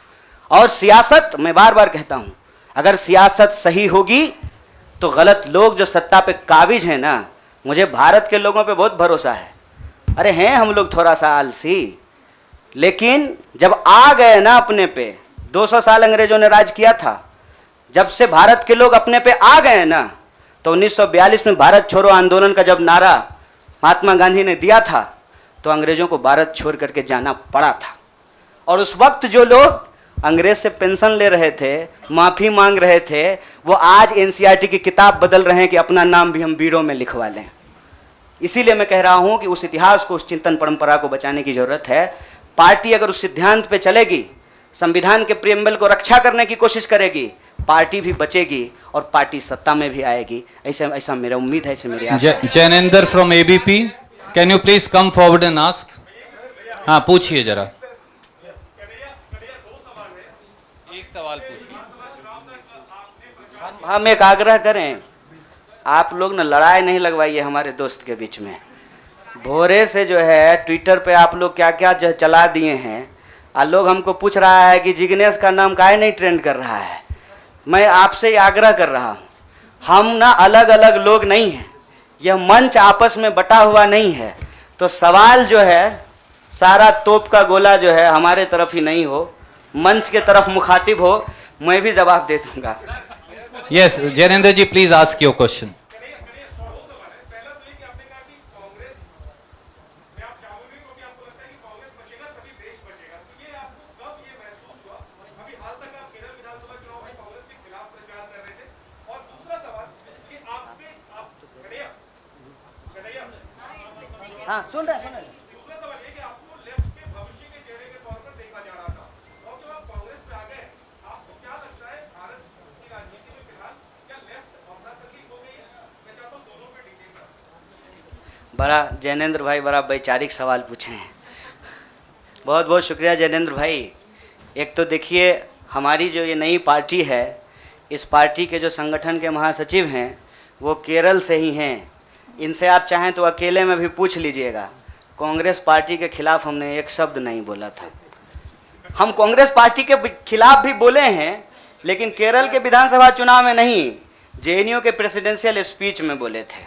और सियासत, मैं बार बार कहता हूं, अगर सियासत सही होगी तो गलत लोग जो सत्ता पे काबिज हैं ना, मुझे भारत के लोगों पे बहुत भरोसा है। अरे हैं हम लोग थोड़ा सा आलसी, लेकिन जब आ गए ना अपने पे, 200 साल अंग्रेजों ने राज किया था, जब से भारत के लोग अपने पे आ गए ना, तो 1942 में भारत छोड़ो आंदोलन का जब नारा महात्मा गांधी ने दिया था, तो अंग्रेजों को भारत छोड़ करके जाना पड़ा था। और उस वक्त जो लोग अंग्रेज से पेंशन ले रहे थे, माफी मांग रहे थे, वो आज एनसीईआरटी की किताब बदल रहे हैं कि अपना नाम भी हम बीड़ों में लिखवा लें। इसीलिए मैं कह रहा हूं कि उस इतिहास को, उस चिंतन परंपरा को बचाने की जरूरत है। पार्टी अगर उस सिद्धांत पे चलेगी, संविधान के प्रियम्बल को रक्षा करने की कोशिश करेगी, पार्टी भी बचेगी और पार्टी सत्ता में भी आएगी। ऐसा मेरा उम्मीद है, ऐसे मेरी आशा है। Jainendra from ABP, can you please come forward and ask. हाँ, पूछिए जरा, एक सवाल पूछिए। हम एक आग्रह करें, आप लोग ना लड़ाई नहीं लगवाइए हमारे दोस्त के बीच में। भोरे से जो है ट्विटर पे आप लोग क्या क्या जो चला दिए हैं, लोग हमको पूछ रहा है कि जिग्नेश का नाम काहे नहीं ट्रेंड कर रहा है। मैं आपसे आग्रह कर रहा हूँ, हम ना अलग अलग लोग नहीं हैं, यह मंच आपस में बटा हुआ नहीं है। तो सवाल जो है, सारा तोप का गोला जो है हमारे तरफ ही नहीं हो, मंच के तरफ मुखातिब हो, मैं भी जवाब दे दूंगा। Yes, Jainendra ji please ask your question. हाँ, सुन रहे हैं। बड़ा जैनेंद्र भाई बड़ा वैचारिक सवाल पूछे हैं। बहुत बहुत शुक्रिया जैनेंद्र भाई। एक तो देखिए, हमारी जो ये नई पार्टी है, इस पार्टी के जो संगठन के महासचिव हैं वो केरल से ही हैं। इनसे आप चाहें तो अकेले में भी पूछ लीजिएगा। कांग्रेस पार्टी के खिलाफ हमने एक शब्द नहीं बोला था। हम कांग्रेस पार्टी के खिलाफ भी बोले हैं, लेकिन केरल के विधानसभा चुनाव में नहीं, जेएनयू के प्रेसिडेंशियल स्पीच में बोले थे।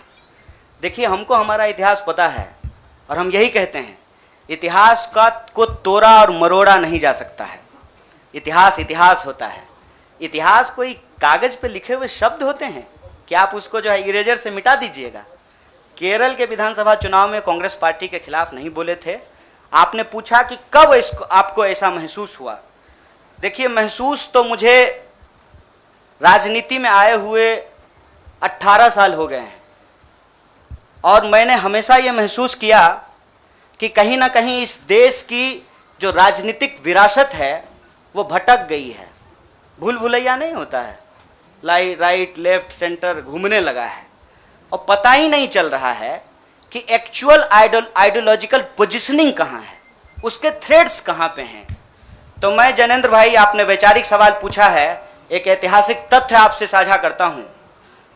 देखिए, हमको हमारा इतिहास पता है और हम यही कहते हैं, इतिहास को तोड़ा और मरोड़ा नहीं जा सकता है। इतिहास इतिहास होता है। इतिहास कोई कागज पे लिखे हुए शब्द होते हैं कि आप उसको जो है इरेजर से मिटा दीजिएगा। केरल के विधानसभा चुनाव में कांग्रेस पार्टी के खिलाफ नहीं बोले थे। आपने पूछा कि कब इसको आपको ऐसा महसूस हुआ। देखिए, महसूस तो मुझे राजनीति में आए हुए 18 साल हो गए हैं, और मैंने हमेशा ये महसूस किया कि कहीं ना कहीं इस देश की जो राजनीतिक विरासत है वो भटक गई है। भूल भुलैया नहीं होता है, राइट लेफ्ट सेंटर घूमने लगा है, और पता ही नहीं चल रहा है कि एक्चुअल आइडियोलॉजिकल पोजिशनिंग कहाँ है, उसके थ्रेड्स कहाँ पे हैं। तो मैं जैनेंद्र भाई, आपने वैचारिक सवाल पूछा है, एक ऐतिहासिक तथ्य आपसे साझा करता हूँ।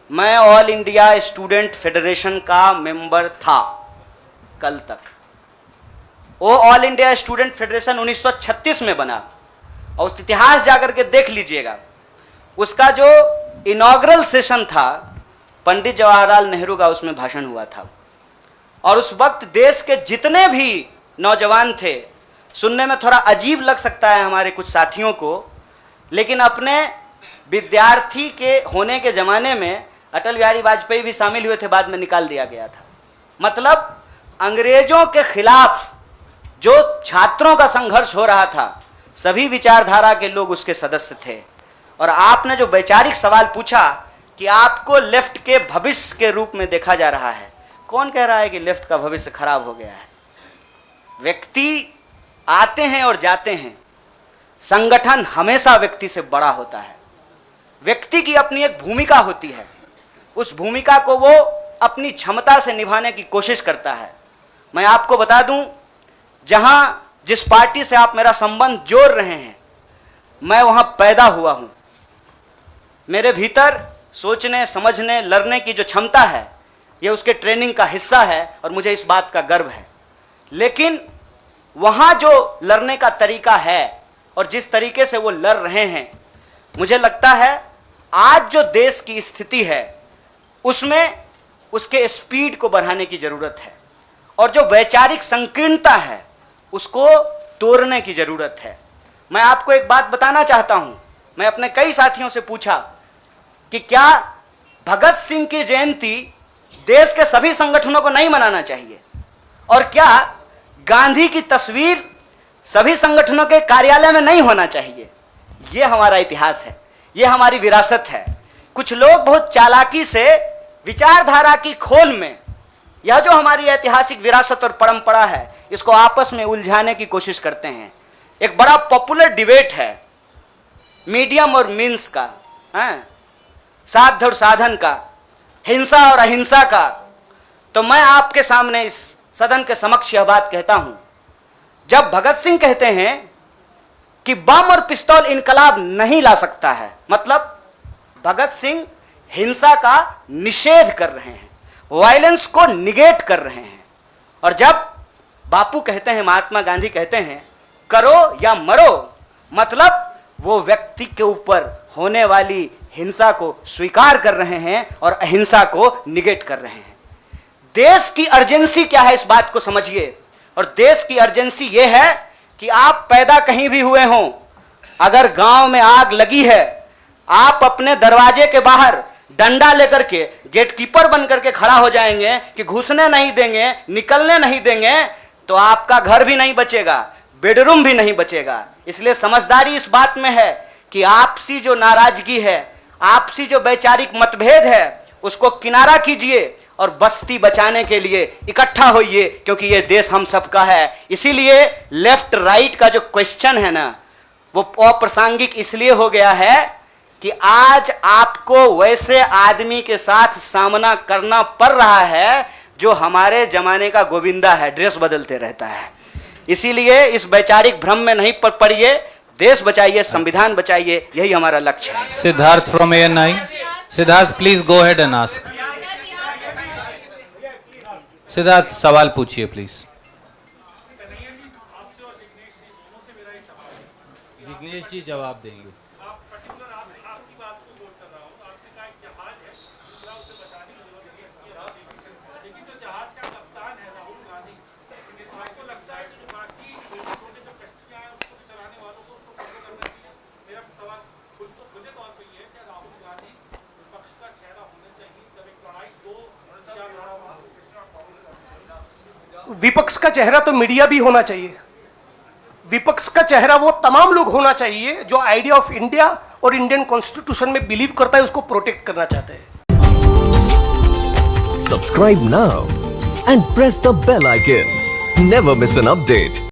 मैं ऑल इंडिया स्टूडेंट फेडरेशन का मेंबर था कल तक। वो ऑल इंडिया स्टूडेंट फेडरेशन 1936 में बना, और उस इतिहास जाकर के देख लीजिएगा। उसका जो इनॉग्रल सेशन था, पंडित जवाहरलाल नेहरू का उसमें भाषण हुआ था, और उस वक्त देश के जितने भी नौजवान थे सुनने में थोड़ा अजीब लग सकता है हमारे कुछ साथियों को, लेकिन अपने विद्यार्थी के होने के ज़माने में अटल बिहारी वाजपेयी भी शामिल हुए थे, बाद में निकाल दिया गया था। मतलब अंग्रेजों के खिलाफ जो छात्रों का संघर्ष हो रहा था, सभी विचारधारा के लोग उसके सदस्य थे। और आपने जो वैचारिक सवाल पूछा कि आपको लेफ्ट के भविष्य के रूप में देखा जा रहा है, कौन कह रहा है कि लेफ्ट का भविष्य खराब हो गया है? व्यक्ति आते हैं और जाते हैं, संगठन हमेशा व्यक्ति से बड़ा होता है। व्यक्ति की अपनी एक भूमिका होती है, उस भूमिका को वो अपनी क्षमता से निभाने की कोशिश करता है। मैं आपको बता दूं, जहां जिस पार्टी से आप मेरा संबंध जोड़ रहे हैं, मैं वहां पैदा हुआ हूं। मेरे भीतर सोचने, समझने, लड़ने की जो क्षमता है, यह उसके ट्रेनिंग का हिस्सा है और मुझे इस बात का गर्व है। लेकिन वहां जो लड़ने का तरीका है और जिस तरीके से वो लड़ रहे हैं, मुझे लगता है आज जो देश की स्थिति है उसमें उसके स्पीड को बढ़ाने की जरूरत है और जो वैचारिक संकीर्णता है उसको तोड़ने की जरूरत है। मैं आपको एक बात बताना चाहता हूं, मैं अपने कई साथियों से पूछा कि क्या भगत सिंह की जयंती देश के सभी संगठनों को नहीं मनाना चाहिए, और क्या गांधी की तस्वीर सभी संगठनों के कार्यालय में नहीं होना चाहिए? यह हमारा इतिहास है, यह हमारी विरासत है। कुछ लोग बहुत चालाकी से विचारधारा की खोल में यह जो हमारी ऐतिहासिक विरासत और परंपरा है, इसको आपस में उलझाने की कोशिश करते हैं। एक बड़ा पॉपुलर डिबेट है मीडियम और मीन्स का, साध्य और साधन का, हिंसा और अहिंसा का। तो मैं आपके सामने इस सदन के समक्ष यह बात कहता हूं, जब भगत सिंह कहते हैं कि बम और पिस्तौल इनकलाब नहीं ला सकता है, मतलब भगत सिंह हिंसा का निषेध कर रहे हैं, वायलेंस को निगेट कर रहे हैं। और जब बापू कहते हैं, महात्मा गांधी कहते हैं करो या मरो, मतलब वो व्यक्ति के ऊपर होने वाली हिंसा को स्वीकार कर रहे हैं और अहिंसा को निगेट कर रहे हैं। देश की अर्जेंसी क्या है, इस बात को समझिए। और देश की अर्जेंसी ये है कि आप पैदा कहीं भी हुए हों, अगर गांव में आग लगी है, आप अपने दरवाजे के बाहर डंडा लेकर के गेटकीपर बन करके खड़ा हो जाएंगे कि घुसने नहीं देंगे, निकलने नहीं देंगे, तो आपका घर भी नहीं बचेगा, बेडरूम भी नहीं बचेगा। इसलिए समझदारी इस बात में है कि आपसी जो नाराजगी है, आपसी जो वैचारिक मतभेद है, उसको किनारा कीजिए और बस्ती बचाने के लिए इकट्ठा होइए, क्योंकि ये देश हम सबका है। इसीलिए लेफ्ट राइट का जो क्वेश्चन है ना, वो अप्रासंगिक इसलिए हो गया है कि आज आपको वैसे आदमी के साथ सामना करना पड़ रहा है जो हमारे जमाने का गोविंदा है, ड्रेस बदलते रहता है। इसीलिए इस वैचारिक भ्रम में नहीं पड़िए, देश बचाइए, संविधान बचाइए, यही हमारा लक्ष्य है। Siddharth from ANI. Siddharth, please go ahead and ask. Siddharth, सवाल पूछिए प्लीज. जिग्नेश जी जवाब देंगे. विपक्ष का चेहरा तो मीडिया भी होना चाहिए। विपक्ष का चेहरा वो तमाम लोग होना चाहिए जो आइडिया ऑफ इंडिया और इंडियन कॉन्स्टिट्यूशन में बिलीव करता है, उसको प्रोटेक्ट करना चाहते हैं। Subscribe now and press the bell icon. Never miss an update.